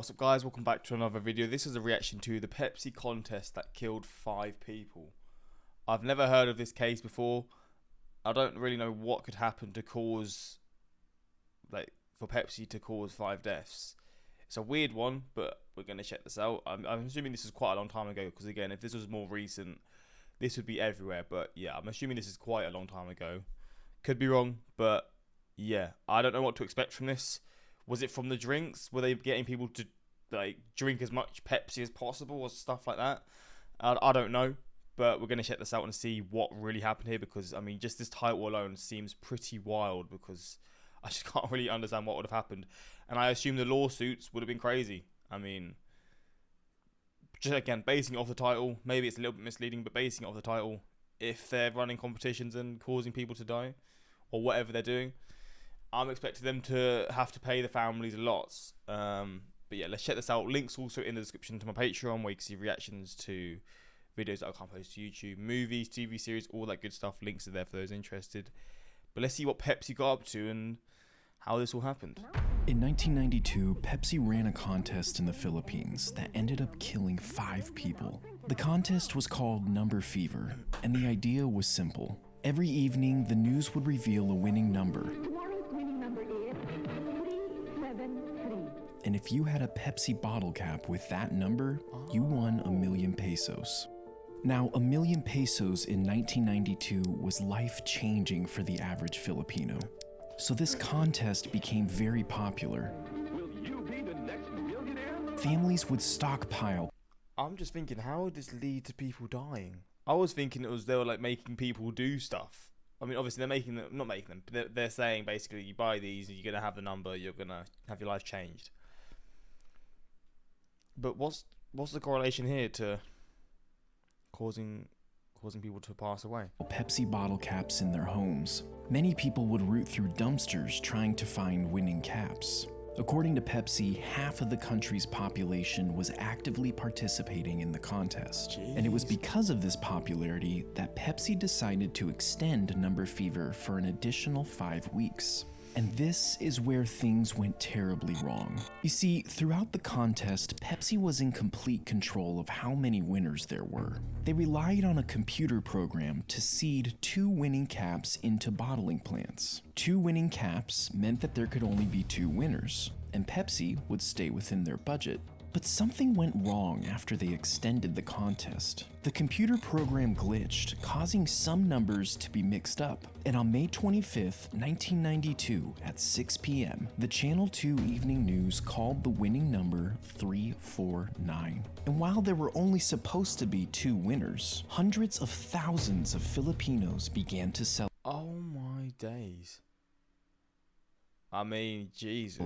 What's up guys, welcome back to another video. This is a reaction to the Pepsi contest that killed 5 people. I've never heard of this case before. I don't really know what could happen to cause, for Pepsi to cause 5 deaths. It's a weird one, but we're going to check this out. I'm assuming this is quite a long time ago, because again, if this was more recent, this would be everywhere. But yeah, I'm assuming this is quite a long time ago. Could be wrong, but yeah, I don't know what to expect from this. Was it from the drinks? Were they getting people to drink as much Pepsi as possible or stuff like that? I don't know, but we're going to check this out and see what really happened here, because I mean, just this title alone seems pretty wild, because I just can't really understand what would have happened. And I assume the lawsuits would have been crazy. I mean, just again, basing it off the title, maybe it's a little bit misleading, but basing it off the title, if they're running competitions and causing people to die or whatever they're doing, I'm expecting them to have to pay the families lots. But yeah, let's check this out. Links also in the description to my Patreon, where you can see reactions to videos that I can't post to YouTube, movies, TV series, all that good stuff. Links are there for those interested. But let's see what Pepsi got up to and how this all happened. In 1992, Pepsi ran a contest in the Philippines that ended up killing 5 people. The contest was called Number Fever, and the idea was simple. Every evening, the news would reveal a winning number. And if you had a Pepsi bottle cap with that number, you won 1,000,000 pesos. Now, 1,000,000 pesos in 1992 was life-changing for the average Filipino. So this contest became very popular. Will you be the next millionaire? Families would stockpile. I'm just thinking, how would this lead to people dying? I was thinking they were making people do stuff. I mean, obviously they're saying basically, you buy these, you're gonna have the number, you're gonna have your life changed. But what's the correlation here to causing people to pass away? Pepsi bottle caps in their homes. Many people would root through dumpsters trying to find winning caps. According to Pepsi, half of the country's population was actively participating in the contest. Jeez. And it was because of this popularity that Pepsi decided to extend Number Fever for an additional 5 weeks. And this is where things went terribly wrong. You see, throughout the contest, Pepsi was in complete control of how many winners there were. They relied on a computer program to seed 2 winning caps into bottling plants. 2 winning caps meant that there could only be 2 winners, and Pepsi would stay within their budget. But something went wrong after they extended the contest. The computer program glitched, causing some numbers to be mixed up. And on May 25th, 1992, at 6 p.m., the Channel 2 Evening News called the winning number 349. And while there were only supposed to be 2 winners, hundreds of thousands of Filipinos began to celebrate. Oh my days. I mean, Jesus.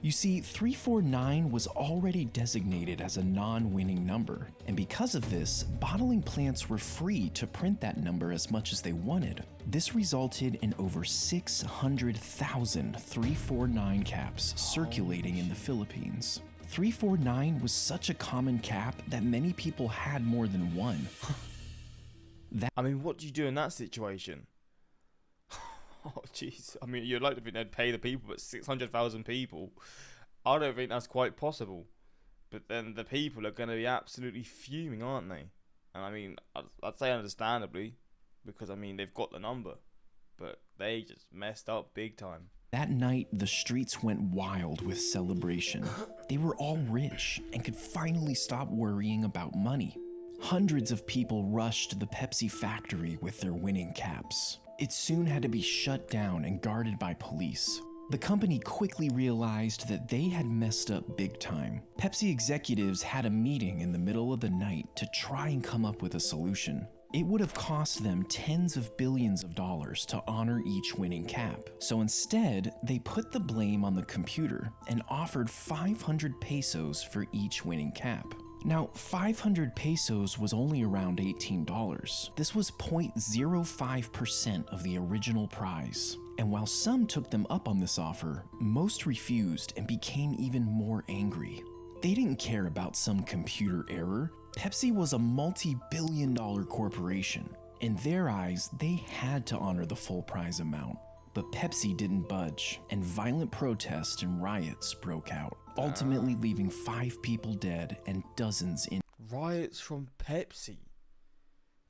You see, 349 was already designated as a non-winning number, and because of this, bottling plants were free to print that number as much as they wanted. This resulted in over 600,000 349 caps circulating in the Philippines. 349 was such a common cap that many people had more than one. I mean, what do you do in that situation? Oh, jeez. I mean, you'd like to think they'd pay the people, but 600,000 people, I don't think that's quite possible. But then the people are going to be absolutely fuming, aren't they? And I mean, I'd say understandably, because I mean, they've got the number, but they just messed up big time. That night, the streets went wild with celebration. They were all rich and could finally stop worrying about money. Hundreds of people rushed to the Pepsi factory with their winning caps. It soon had to be shut down and guarded by police. The company quickly realized that they had messed up big time. Pepsi executives had a meeting in the middle of the night to try and come up with a solution. It would have cost them tens of billions of dollars to honor each winning cap. So instead, they put the blame on the computer and offered 500 pesos for each winning cap. Now, 500 pesos was only around $18. This was 0.05% of the original prize. And while some took them up on this offer, most refused and became even more angry. They didn't care about some computer error. Pepsi was a multi-billion-dollar corporation. In their eyes, they had to honor the full prize amount. But Pepsi didn't budge, and violent protests and riots broke out. ultimately leaving 5 people dead and dozens in. Riots from Pepsi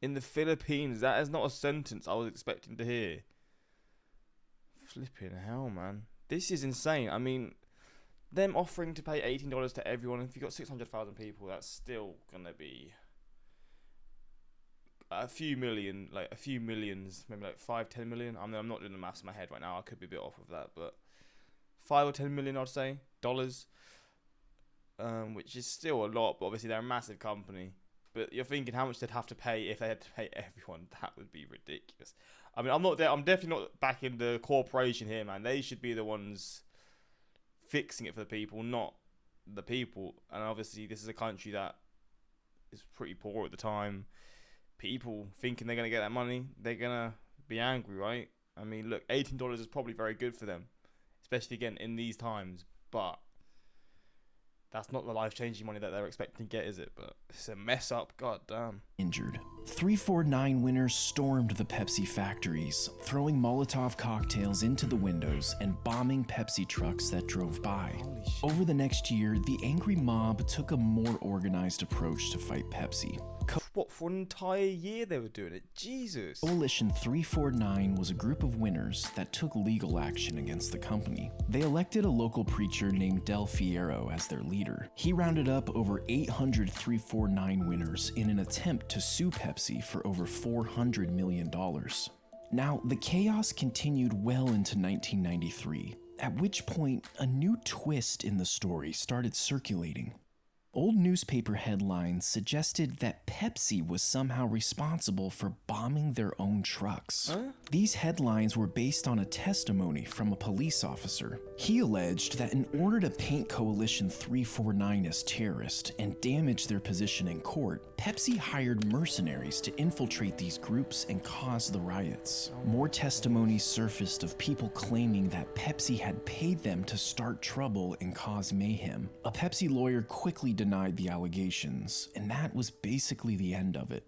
in the Philippines. That is not a sentence I was expecting to hear. Flipping hell, man. This is insane. I mean, them offering to pay $18 to everyone, if you've got 600,000 people, that's still going to be a few million, like a few millions, maybe like 5-10 million. I mean, I'm not doing the maths in my head right now. I could be a bit off of that, but 5 or 10 million, I'd say, dollars, which is still a lot, but obviously they're a massive company. But you're thinking how much they'd have to pay if they had to pay everyone. That would be ridiculous. I mean, I'm definitely not backing the corporation here, man. They should be the ones fixing it for the people, not the people. And obviously, this is a country that is pretty poor at the time. People thinking they're going to get that money, they're going to be angry, right? I mean, look, $18 is probably very good for them, especially, again, in these times. But that's not the life-changing money that they're expecting to get, is it? But it's a mess up, goddamn. Injured. 349 winners stormed the Pepsi factories, throwing Molotov cocktails into the windows and bombing Pepsi trucks that drove by. Holy shit. Over the next year, the angry mob took a more organized approach to fight Pepsi. What, for an entire year they were doing it? Jesus. Coalition 349 was a group of winners that took legal action against the company. They elected a local preacher named Del Fierro as their leader. He rounded up over 800 349 winners in an attempt to sue Pepsi for over $400 million. Now, the chaos continued well into 1993, at which point a new twist in the story started circulating. Old newspaper headlines suggested that Pepsi was somehow responsible for bombing their own trucks. Huh? These headlines were based on a testimony from a police officer. He alleged that in order to paint Coalition 349 as terrorist and damage their position in court, Pepsi hired mercenaries to infiltrate these groups and cause the riots. More testimonies surfaced of people claiming that Pepsi had paid them to start trouble and cause mayhem. A Pepsi lawyer quickly denied the allegations, and that was basically the end of it.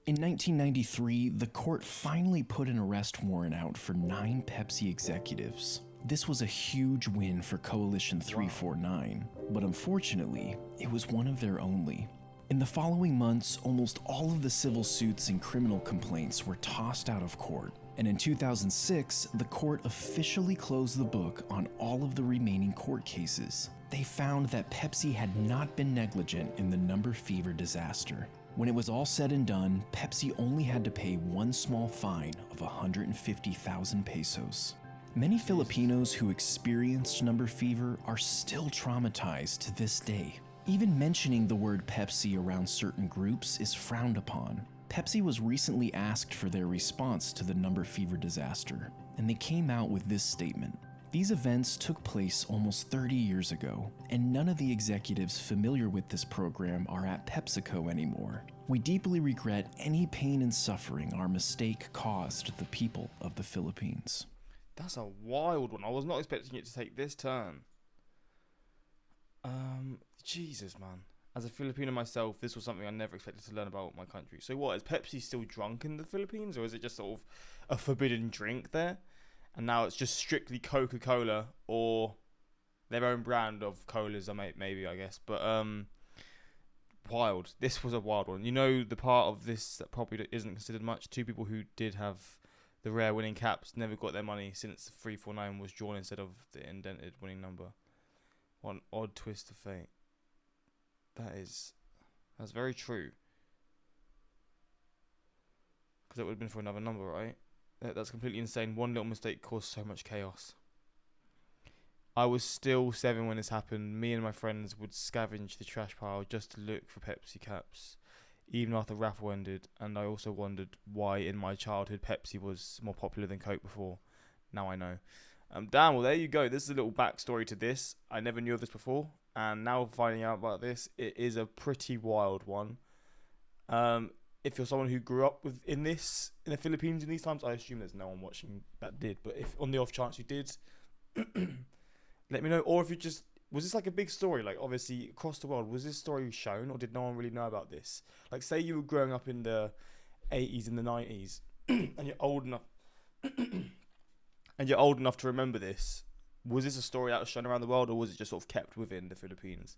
In 1993, the court finally put an arrest warrant out for 9 Pepsi executives. This was a huge win for Coalition 349, but unfortunately, it was one of their only. In the following months, almost all of the civil suits and criminal complaints were tossed out of court, and in 2006, the court officially closed the book on all of the remaining court cases. They found that Pepsi had not been negligent in the number fever disaster. When it was all said and done, Pepsi only had to pay one small fine of 150,000 pesos. Many Filipinos who experienced number fever are still traumatized to this day. Even mentioning the word Pepsi around certain groups is frowned upon. Pepsi was recently asked for their response to the number fever disaster, and they came out with this statement. These events took place almost 30 years ago, and none of the executives familiar with this program are at PepsiCo anymore. We deeply regret any pain and suffering our mistake caused the people of the Philippines. That's a wild one. I was not expecting it to take this turn. Jesus, man. As a Filipino myself, this was something I never expected to learn about my country. So what, is Pepsi still drunk in the Philippines, or is it just sort of a forbidden drink there? And now it's just strictly Coca-Cola or their own brand of colas, maybe, I guess. But wild. This was a wild one. You know, the part of this that probably isn't considered much, 2 people who did have the rare winning caps never got their money since 349 was drawn instead of the indented winning number. What an odd twist of fate. That's very true. Because it would have been for another number, right? That's completely insane. One little mistake caused so much chaos. I was still 7 when this happened. Me and my friends would scavenge the trash pile just to look for Pepsi caps, even after the raffle ended. And I also wondered why in my childhood Pepsi was more popular than Coke before. Now I know. Damn, well, there you go. This is a little backstory to this. I never knew of this before. And now finding out about this, it is a pretty wild one. If you're someone who grew up in the Philippines in these times, I assume there's no one watching that did. But if on the off chance you did, let me know. Or if you just, was this like a big story? Like obviously across the world, was this story shown, or did no one really know about this? Like say you were growing up in the 80s and the 90s, and you're old enough, to remember this. Was this a story that was shown around the world, or was it just sort of kept within the Philippines?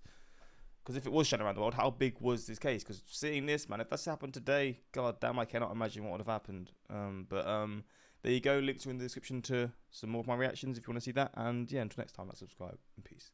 Because if it was shown around the world, how big was this case? Because seeing this, man, if that's happened today, god damn, I cannot imagine what would have happened. There you go. Links are in the description to some more of my reactions if you want to see that. And yeah, until next time, subscribe and peace.